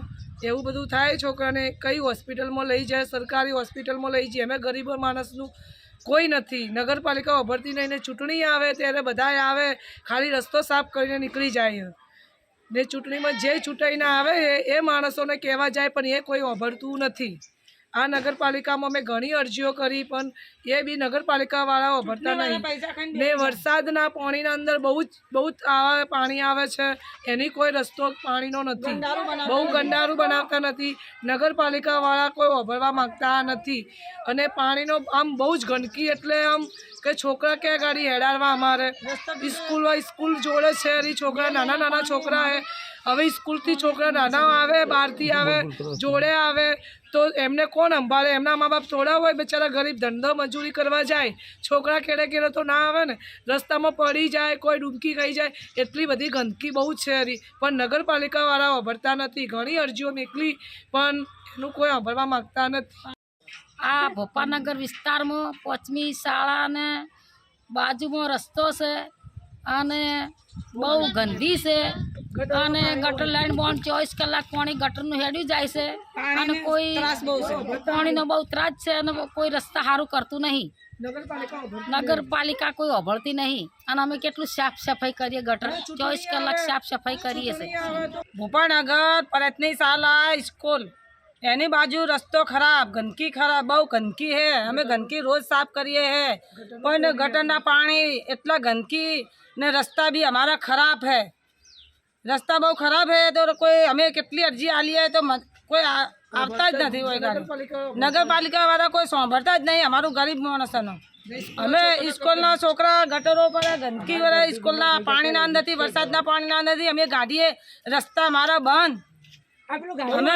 એવું બધું થાય. છોકરાને કઈ હોસ્પિટલમાં લઈ જાય, સરકારી હોસ્પિટલમાં લઈ જાય, અમે ગરીબ માણસનું કોઈ નથી. નગરપાલિકા ઉભરતી નહીં ને ચૂંટણી આવે ત્યારે બધા આવે ખાલી રસ્તો સાફ કરીને નીકળી જાય ને ચૂંટણીમાં જે ચૂંટાઈને આવે એ માણસોને કહેવા જાય પણ એ કોઈ ઉભરતું નથી. આ નગરપાલિકામાં મેં ઘણી અરજીઓ કરી પણ એ બી નગરપાલિકાવાળા ઉભરતા નહીં ને વરસાદના પાણીના અંદર બહુ જ પાણી આવે છે, એની કોઈ રસ્તો પાણીનો નથી, બહુ ગંડારું બનાવતા નથી. નગરપાલિકાવાળા કોઈ ઉભરવા માગતા નથી અને પાણીનો આમ બહુ જ ગંદકી એટલે આમ કે છોકરા ક્યાં ગાડી હેડાડવા અમારે સ્કૂલ જોડે છે એ છોકરા નાના છોકરા હવે સ્કૂલથી છોકરા નાના આવે, બહારથી આવે, જોડે આવે તો એમને કોણ સંભાળે? એમના મા બાપ થોડા હોય, બિચારા ગરીબ ધંધો મજૂરી કરવા જાય, છોકરા કેડે તો ના આવે ને, રસ્તામાં પડી જાય, કોઈ ડૂબકી ખાઈ જાય, એટલી બધી ગંદકી બહુ જ છે પણ નગરપાલિકાવાળા ઉભરતા નથી. ઘણી અરજીઓ મોકલી પણ એનું કોઈ ઉભરવા માગતા નથી. આ ભોપાનગર વિસ્તારમાં 5મી શાળાને બાજુમાં રસ્તો છે અને બહુ ગંદી છે અને ગટર લાઈન બોન્ડ 24 કલાક પાણી ગટરનું હેડ્યું જાય છે અને કોઈ પાણીનો બહુ ત્રાસ છે અને કોઈ રસ્તા સારું કરતું નહીં. નગરપાલિકા કોઈ અભળતી નહીં અને અમે કેટલું સાફ સફાઈ કરીએ, ગટર 24 કલાક સાફ સફાઈ કરીએ છીએ. ભૂપાનગર પ્રાથમિક શાળા સ્કૂલ એની બાજુ રસ્તો ખરાબ, ગંદકી ખરાબ, બહુ ગંદકી હે. અમે ગંદકી રોજ સાફ કરીએ હે, પણ ગટરના પાણી એટલા ગંદકી ને રસ્તા भी हमारा खराब है. रस्ता बहुत खराब है तो कोई हमें કેટલી અરજી આલી है तो कोई આવતા જ નથી હોય ગાડી. નગરપાલિકા વાળા કોઈ સાંભળતા જ નહીં અમારું ગરીબ માણસોનો. અમે સ્કૂલના છોકરા ગટરો પર ગંદકી વાળા સ્કૂલના પાણીના અંદરથી, વરસાદના પાણીના અંદરથી અમે ગાડીએ રસ્તા મારા બંધ. અમે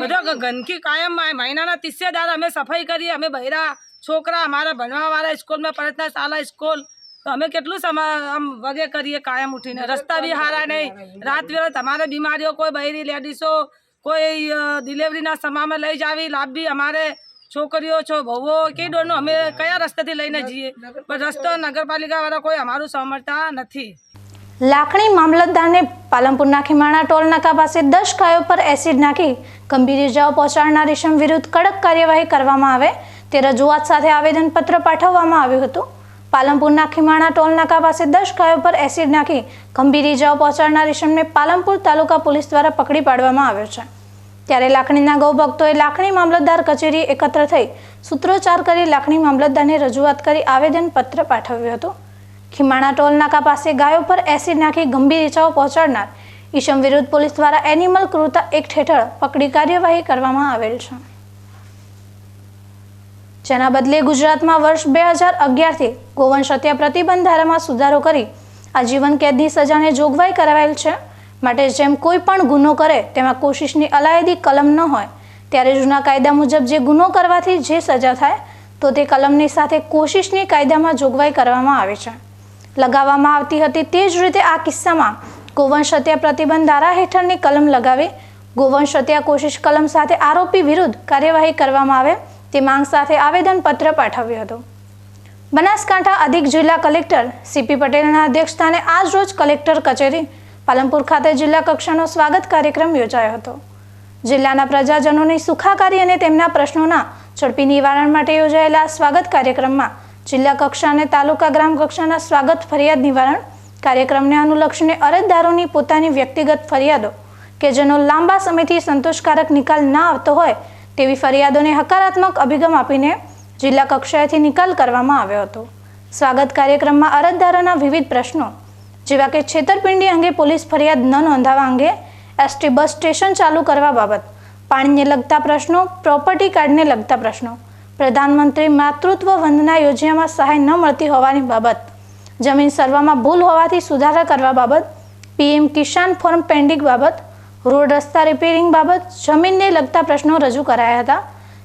બધો ગંદકી કાયમ મહિનાના 30 દાડા અમે સફાઈ કરીએ. અમે બહેરા છોકરા અમારા ભણવાવાળા સ્કૂલમાં પ્રયત્ન શાળા સ્કૂલ તો અમે કેટલું આમ વગે કરીએ કાયમ ઉઠીને. રસ્તા બી સારા નહીં. રાત વેળા તમારે બીમારીઓ, કોઈ બહેરી લેડીસો કોઈ ડિલિવરીના સમામાં લઈ જાવી લાવવી, અમારે છોકરીઓ છો બહુઓ કે ડોનો અમે કયા રસ્તેથી લઈને જઈએ, પણ રસ્તો નગરપાલિકાવાળા કોઈ અમારું સમજતા નથી. લાખણી મામલતદારને પાલનપુરના ખીમાણા ટોલ નાકા પાસે 10 ગાયો પર એસિડ નાખી ગંભીર ઇજાઓ પહોંચાડનાર ઇસમ વિરુદ્ધ કડક કાર્યવાહી કરવામાં આવે તે રજૂઆત સાથે આવેદનપત્ર પાઠવવામાં આવ્યું હતું. પાલનપુરના ખીમાણા ટોલ નાકા પાસે 10 ગાયો પર એસિડ નાખી ગંભીર ઇજાઓ પહોંચાડનાર ઇસમને પાલનપુર તાલુકા પોલીસ દ્વારા પકડી પાડવામાં આવ્યો છે. ત્યારે લાખણીના ગૌભક્તોએ લાખણી મામલતદાર કચેરી એકત્ર થઈ સૂત્રોચ્ચાર કરી લાખણી મામલતદારને રજૂઆત કરી આવેદનપત્ર પાઠવ્યું હતું. ખીમાણા ટોલ નાકા પાસે ગાયો પર એસિડ નાખી ગંભીર ઇજાઓ પહોંચાડનાર ઇસમ વિરુદ્ધ પોલીસ દ્વારા એનિમલ ક્રૂરતા એક્ટ હેઠળ પકડી કાર્યવાહી કરવામાં આવેલ છે. જેના બદલે ગુજરાતમાં વર્ષ 2011થી ગોવંશ હત્યા પ્રતિબંધ ધારામાં સુધારો કરી આજીવન કેદની સજાને જોગવાઈ કરાવેલ છે. માટે જેમ કોઈ પણ ગુનો કરે તેમાં કોશિશની અલાયદી કલમ ન હોય, ત્યારે જૂના કાયદા મુજબ જે ગુનો કરવાથી જે સજા થાય તો તે કલમની સાથે કોશિશની કાયદામાં જોગવાઈ કરવામાં આવી છે, લગાવવામાં આવતી હતી. તે જ રીતે આ કિસ્સામાં ગોવંશ હત્યા પ્રતિબંધ ધારા હેઠળની કલમ લગાવી ગોવંશ હત્યા કોશિશ કલમ સાથે આરોપી વિરુદ્ધ કાર્યવાહી કરવામાં આવે તે માંગ સાથે આવેદનપત્ર પાઠવ્યું હતું. બનાસકાંઠા અધિક જિલ્લા કલેક્ટર સીપી પટેલના અધ્યક્ષસ્થાને આજ રોજ કલેક્ટર કચેરી પાલનપુર ખાતે જિલ્લા કક્ષાનો સ્વાગત કાર્યક્રમ યોજાયો હતો. જિલ્લાના પ્રજાજનોની સુખાકારી અને તેમના પ્રશ્નોના ઝડપી નિવારણ માટે યોજાયેલા સ્વાગત કાર્યક્રમમાં જિલ્લા કક્ષા અને તાલુકા ગ્રામ કક્ષાના સ્વાગત ફરિયાદ નિવારણ કાર્યક્રમને અનુલક્ષીને અરજદારોની પોતાની વ્યક્તિગત ફરિયાદો કે જેનો લાંબા સમયથી સંતોષકારક નિકાલ ન આવતો હોય તેવી ફરિયાદોને હકારાત્મક અભિગમ આપીને જિલ્લા કક્ષાએથી નિકાલ કરવામાં આવ્યો હતો. સ્વાગત કાર્યક્રમમાં અરજદારોના વિવિધ પ્રશ્નો જેવા કે છેતરપિંડી અંગે પોલીસ ફરિયાદ ન નોંધાવા અંગે, એસટી બસ સ્ટેશન ચાલુ કરવા બાબત, પાણીને લગતા પ્રશ્નો, પ્રોપર્ટી કાર્ડને લગતા પ્રશ્નો, પ્રધાનમંત્રી માતૃત્વ વંદના યોજનામાં સહાય ન મળતી હોવાની બાબત, જમીન સર્વેમાં ભૂલ હોવાથી સુધારા કરવા બાબત, પીએમ કિસાન ફોર્મ પેન્ડિંગ બાબત, રોડ રસ્તા રિપેરિંગ બાબત જમીનને લગતા પ્રશ્નો રજૂ કરાયા હતા,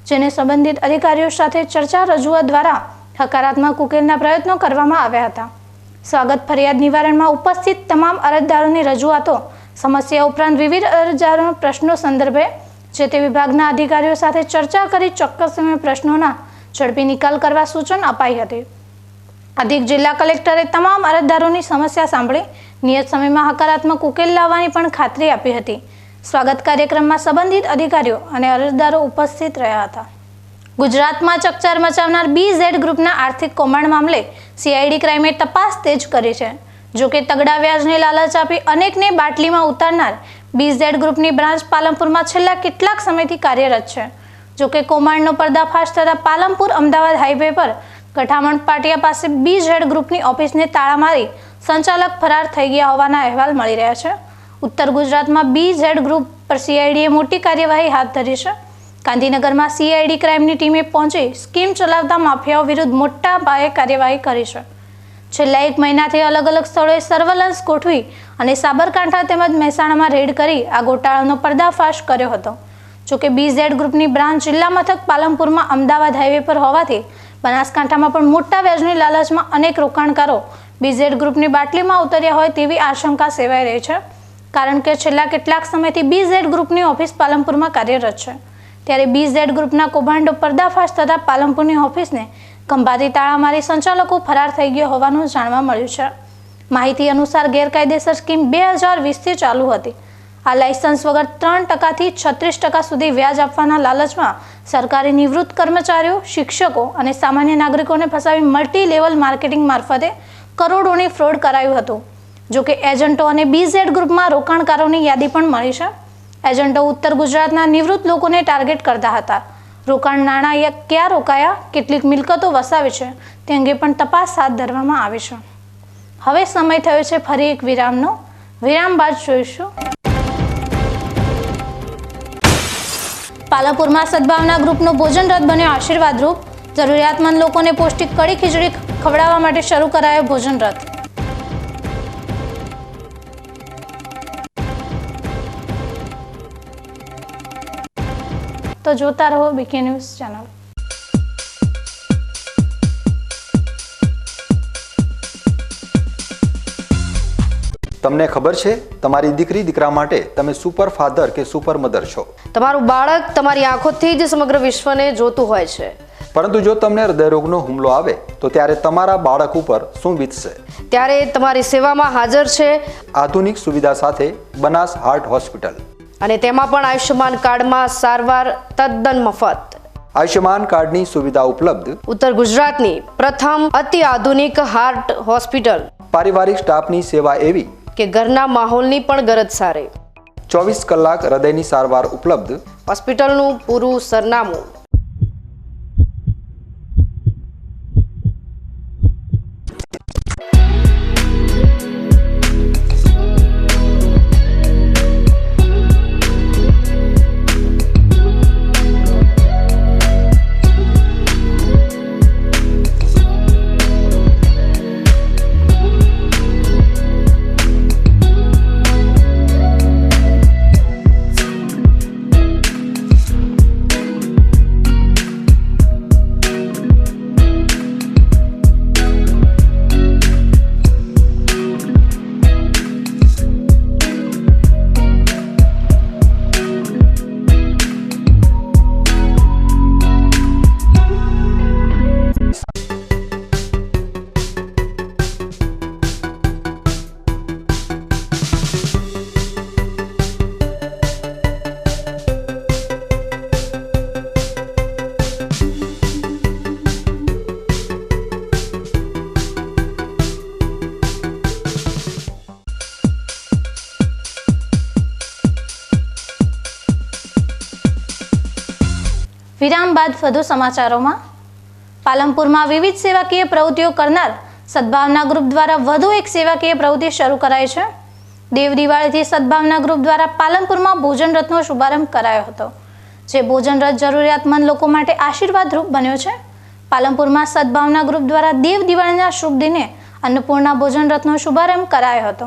જેને સંબંધિત અધિકારીઓ સાથે ચર્ચા રજૂઆત દ્વારા હકારાત્મક ઉકેલના પ્રયત્નો કરવામાં આવ્યા હતા. સ્વાગત ફરિયાદ નિવારણમાં ઉપસ્થિત તમામ અરજદારોની રજૂઆતો, સમસ્યા ઉપરાંત વિવિધ અરજદારોના પ્રશ્નો સંદર્ભે જે તે વિભાગના અધિકારીઓ સાથે ચર્ચા કરી ચોક્કસ સમય પ્રશ્નોના ઝડપી નિકાલ કરવા સૂચન અપાઈ હતી. અધિક જિલ્લા કલેક્ટરે તમામ અરજદારોની સમસ્યા સાંભળી નિયત સમયમાં હકારાત્મક ઉકેલ લાવવાની પણ ખાતરી આપી હતી. સ્વાગત કાર્યક્રમમાં સંબંધિત અધિકારીઓ અને અરજદારો ઉપસ્થિત રહ્યા હતા. ગુજરાતમાં ચકચાર મચાવનાર BZ ગ્રુપના આર્થિક કૌભાંડ મામલે CID ક્રાઇમે તપાસ તેજ કરી છે. જોકે તગડા વ્યાજને લાલચ આપી અનેકને બાટલીમાં ઉતારનાર BZ ગ્રુપની બ્રાન્ચ પાલનપુરમાં છેલ્લા કેટલાક સમયથી કાર્યરત છે. જોકે કૌભાંડનો પર્દાફાશ થતાં પાલનપુર અમદાવાદ હાઈવે પર ગઠામણ પાટિયા પાસે BZ ગ્રુપની ઓફિસને તાળા મારી સંચાલક ફરાર થઈ ગયા હોવાના અહેવાલ મળી રહ્યા છે. ઉત્તર ગુજરાતમાં BZ ગ્રુપ પર CIDએ મોટી કાર્યવાહી હાથ ધરી છે. ગાંધીનગરમાં CID ક્રાઇમની ટીમે પહોંચી સ્કીમ ચલાવતા માફિયાઓ વિરુદ્ધ મોટા પાયે કાર્યવાહી કરી છે. છેલ્લા 1 મહિનાથી અલગ અલગ સ્થળોએ સર્વેલન્સ ગોઠવી અને સાબરકાંઠા તેમજ મહેસાણામાં રેડ કરી આ ગોટાળાનો પર્દાફાશ કર્યો હતો. જોકે BZ ગ્રુપની બ્રાન્ચ જિલ્લા મથક પાલનપુરમાં અમદાવાદ હાઈવે પર હોવાથી બનાસકાંઠામાં પણ મોટા વ્યાજની લાલચમાં અનેક રોકાણકારો BZ ગ્રુપની બાટલીમાં ઉતર્યા હોય તેવી આશંકા સેવાઈ રહી છે. કારણ કે છેલ્લા કેટલાક સમયથી BZ ગ્રુપની ઓફિસ પાલનપુરમાં કાર્યરત છે. ત્યારે BZ ગ્રુપના કૌભાંડો પર્દાફાશ થતાં પાલનપુરની ઓફિસને ખંભાતી તાળા મારી સંચાલકો ફરાર થઈ ગયા હોવાનું જાણવા મળ્યું છે. માહિતી અનુસાર ગેરકાયદેસર સ્કીમ 2020થી ચાલુ હતી. આ લાયસન્સ વગર 3%થી 36% સુધી વ્યાજ આપવાના લાલચમાં સરકારી નિવૃત્ત કર્મચારીઓ, શિક્ષકો અને સામાન્ય નાગરિકોને ફસાવી મલ્ટી લેવલ માર્કેટિંગ મારફતે કરોડોની ફ્રોડ કરાયું હતું. જોકે એજન્ટો અને BZ ગ્રુપમાં રોકાણકારોની યાદી પણ મળી છે. એજન્ટો ઉત્તર ગુજરાતના નિવૃત્ત લોકોને ટાર્ગેટ કરતા હતા. રોકાણ નાણાં ક્યાં રોકાયા, કેટલીક મિલકતો વસાવી છે તે અંગે પણ તપાસ હાથ ધરવામાં આવી છે. હવે સમય થયો છે ફરી એક વિરામનો. વિરામ બાદ જોઈશું. પાલનપુરમાં સદભાવના ગ્રુપનું ભોજન રથ બન્યો આશીર્વાદરૂપ. જરૂરિયાતમંદ લોકોને પૌષ્ટિક કઢી ખીચડી ખવડાવવા માટે શરૂ કરાયો ભોજન રથ. તો જોતા રહો બીકે ન્યૂઝ ચેનલ. તમને ખબર છે તમારી દીકરી દીકરા માટે તમે સુપર ફાધર કે સુપર મધર છો. તમારું બાળક તમારી આંખોથી જ સમગ્ર વિશ્વને જોતું હોય છે. પરંતુ જો તમને હૃદયરોગનો હુમલો આવે તો ત્યારે તમારા બાળક ઉપર શું વીતશે? ત્યારે તમારી સેવામાં હાજર છે આધુનિક સુવિધા સાથે બનાસ હાર્ટ હોસ્પિટલ. અને તેમાં પણ આયુષ્યમાન કાર્ડમાં સારવાર તદ્દન મફત. આયુષ્યમાન કાર્ડની સુવિધા ઉપલબ્ધ. ઉત્તર ગુજરાતની પ્રથમ અતિ આધુનિક હાર્ટ હોસ્પિટલ. પારિવારિક સ્ટાફની સેવા એવી કે ઘરના માહોલની પણ ગરજ સારે. 24 કલાક હૃદયની સારવાર ઉપલબ્ધ. હોસ્પિટલનું પૂરું સરનામું. વિરામ બાદ વધુ સમાચારોમાં. પાલનપુરમાં વિવિધ સેવાકીય પ્રવૃત્તિઓ કરનાર સદભાવના ગ્રુપ દ્વારા વધુ એક સેવાકીય પ્રવૃત્તિ શરૂ કરાઈ છે. દેવ દિવાળીથી સદભાવના ગ્રુપ દ્વારા પાલનપુરમાં ભોજન રથનો શુભારંભ કરાયો હતો. જે ભોજન રથ જરૂરિયાતમંદ લોકો માટે આશીર્વાદરૂપ બન્યો છે. પાલનપુરમાં સદભાવના ગ્રુપ દ્વારા દેવ દિવાળીના શુભ દિને અન્નપૂર્ણા ભોજન રથનો શુભારંભ કરાયો હતો.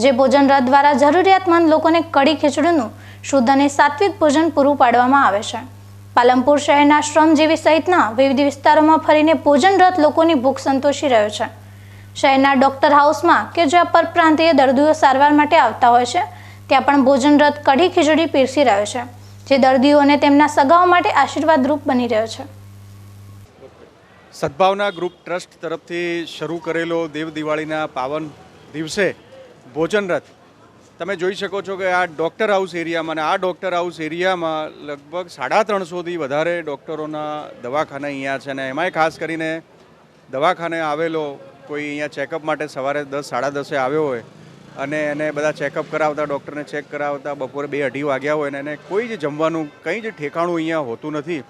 જે ભોજન રથ દ્વારા જરૂરિયાતમંદ લોકોને કઢી ખીચડીનું શુદ્ધ અને સાત્વિક ભોજન પૂરું પાડવામાં આવે છે. પાલનપુર શહેરના શ્રમજીવી સહિતના વિવિધ વિસ્તારોમાં ફરીને ભોજન રથ લોકોની ભૂખ સંતોષી રહ્યો છે. શહેરના ડોક્ટર હાઉસમાં કે જ્યાં પરપ્રાંતીય દર્દીઓ સારવાર માટે આવતા હોય છે ત્યાં પણ ભોજન રથ કઢી ખીચડી પીરસી રહ્યો છે, જે દર્દીઓ અને તેમના સગાઓ માટે આશીર્વાદરૂપ બની રહ્યો છે. સદભાવના ગ્રુપ ટ્રસ્ટ તરફથી શરૂ કરેલો દેવ દિવાળીના પાવન દિવસે ભોજન રથ તમે જોઈ શકો છો કે આ ડૉક્ટર હાઉસ એરિયામાં, અને આ ડૉક્ટર હાઉસ એરિયામાં લગભગ 350થી વધારે ડૉક્ટરોના દવાખાના અહીંયા છે. અને એમાંય ખાસ કરીને દવાખાને આવેલો કોઈ અહીંયા ચેકઅપ માટે સવારે 10, 10:30 આવ્યો હોય અને એને બધા ચેકઅપ કરાવતા, ડૉક્ટરને ચેક કરાવતા બપોરે 2-2:30 વાગ્યા હોય અને એને કોઈ જ જમવાનું કંઈ જ ઠેકાણું અહીંયા હોતું નથી.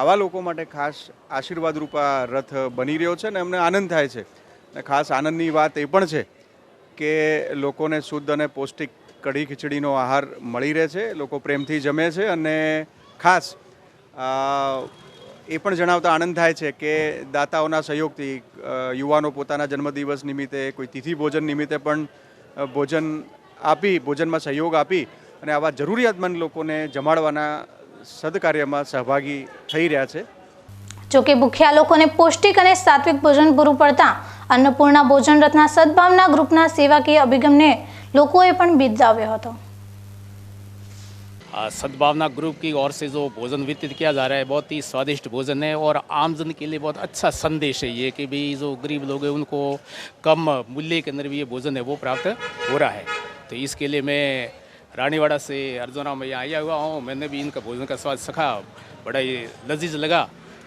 આવા લોકો માટે ખાસ આશીર્વાદરૂપ આ રથ બની રહ્યો છે અને અમને આનંદ થાય છે. અને ખાસ આનંદની વાત એ પણ છે કે લોકોને શુદ્ધ અને પૌષ્ટિક કઢી ખીચડીનો આહાર મળી રહે છે, લોકો પ્રેમથી જમે છે. અને ખાસ એ પણ જણાવતા આનંદ થાય છે કે દાતાઓના સહયોગથી યુવાનો પોતાના જન્મદિવસ નિમિત્તે, કોઈ તિથિ ભોજન નિમિત્તે પણ ભોજનમાં સહયોગ આપી અને આવા જરૂરિયાતમંદ લોકોને જમાડવાના સદકાર્યમાં સહભાગી થઈ રહ્યા છે. જોકે ભૂખ્યા લોકોને પૌષ્ટિક અને સાત્વિક ભોજન પૂરું પડતા અન્નપૂર્ણા ભોજન રથના સદભાવના ગ્રુપના સેવાકીય અભિગમને લોકોએ પણ બિરદાવ્યો હતો. सद्भावना ग्रुप की ओर से जो भोजन वितरित किया जा रहा है बहुत ही स्वादिष्ट भोजन है और आमजन के लिए बहुत अच्छा संदेश है ये कि भाई जो गरीब लोग हैं उनको कम मूल्य के अंदर भी ये भोजन है वो प्राप्त हो रहा है। तो इसके लिए मैं रानीवाड़ा से अर्जुना में यहाँ आया हुआ हूँ। मैंने भी इनका भोजन का स्वाद चखा, बड़ा ही लजीज लगा।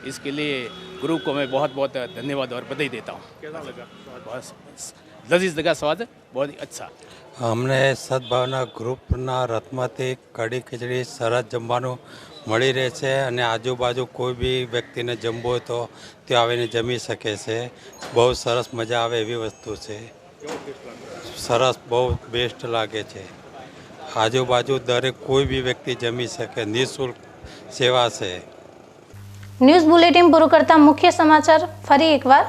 इसके लिए ग्रुप को मैं बहुत बहुत धन्यवाद और बधाई देता हूँ। कैसा लगा? बहुत लजीज लगा स्वाद, बहुत ही अच्छा। અમને સદભાવના ગ્રુપના રથમાંથી કઢી ખીચડી સરસ જમવાનું મળી રહે છે અને આજુબાજુ કોઈ બી વ્યક્તિને જમવું હોય તો તે આવીને જમી શકે છે. બહુ સરસ મજા આવે એવી વસ્તુ છે. સરસ, બહુ બેસ્ટ લાગે છે. આજુબાજુ દરેક કોઈ બી વ્યક્તિ જમી શકે, નિઃશુલ્ક સેવા છે. ન્યૂઝ બુલેટિન પૂરું કરતા મુખ્ય સમાચાર ફરી એકવાર।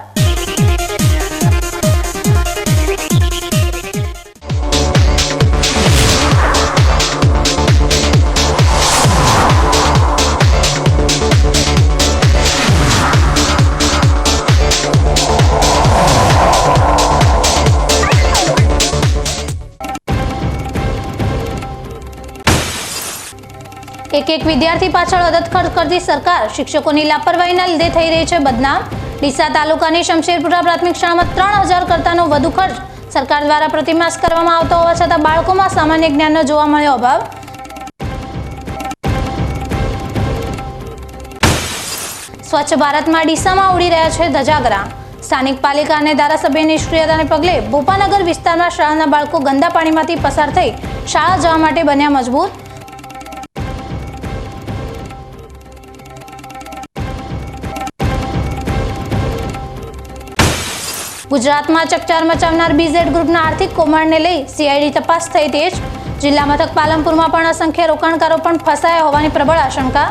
એક વિદ્યાર્થી પાછળ અદત ખર્ચ કરતી સરકાર શિક્ષકોની લાપરવાહીના લીધે થઈ રહી છે બદનામ। ડીસા તાલુકાની શમશેરપુરા પ્રાથમિક શાળામાં 3000 કરતાનો વધુ ખર્ચ સરકાર દ્વારા પ્રતિમાસ કરવામાં આવતો હોવા છતાં બાળકોમાં સામાન્ય જ્ઞાનનો જોવા મળ્યો અભાવ। સ્વચ્છ ભારતમાં ડીસામાં ઉડી રહ્યા છે ધજાગરા। સ્થાનિક પાલિકા અને ધારાસભ્યની નિષ્ક્રિયતાને પગલે ભોપાનગર વિસ્તારમાં શાળાના બાળકો ગંદા પાણીમાંથી પસાર થઈ શાળા જવા માટે બન્યા મજબૂર। ગુજરાતમાં ચકચાર મચાવનાર બીઝેડ ગ્રુપના આર્થિક કૌભાંડને લઈ સીઆઈડી તપાસ થઈ તેજ। જિલ્લા મથક પાલનપુરમાં પણ અસંખ્ય રોકાણકારો પણ ફસાયા હોવાની પ્રબળ આશંકા।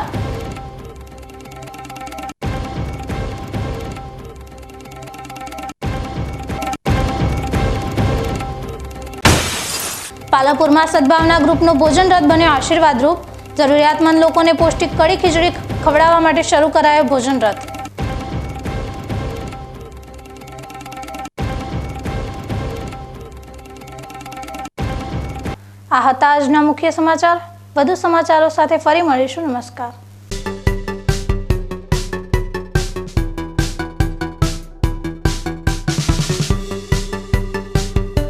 પાલનપુરમાં સદભાવના ગ્રુપનો ભોજન રથ બન્યો આશીર્વાદરૂપ। જરૂરિયાતમંદ લોકોને પૌષ્ટિક કઢી ખીચડી ખવડાવવા માટે શરૂ કરાયો ભોજન રથ। આ હતા આજના મુખ્ય સમાચાર। વધુ સમાચારો સાથે ફરી મળીશું। નમસ્કાર।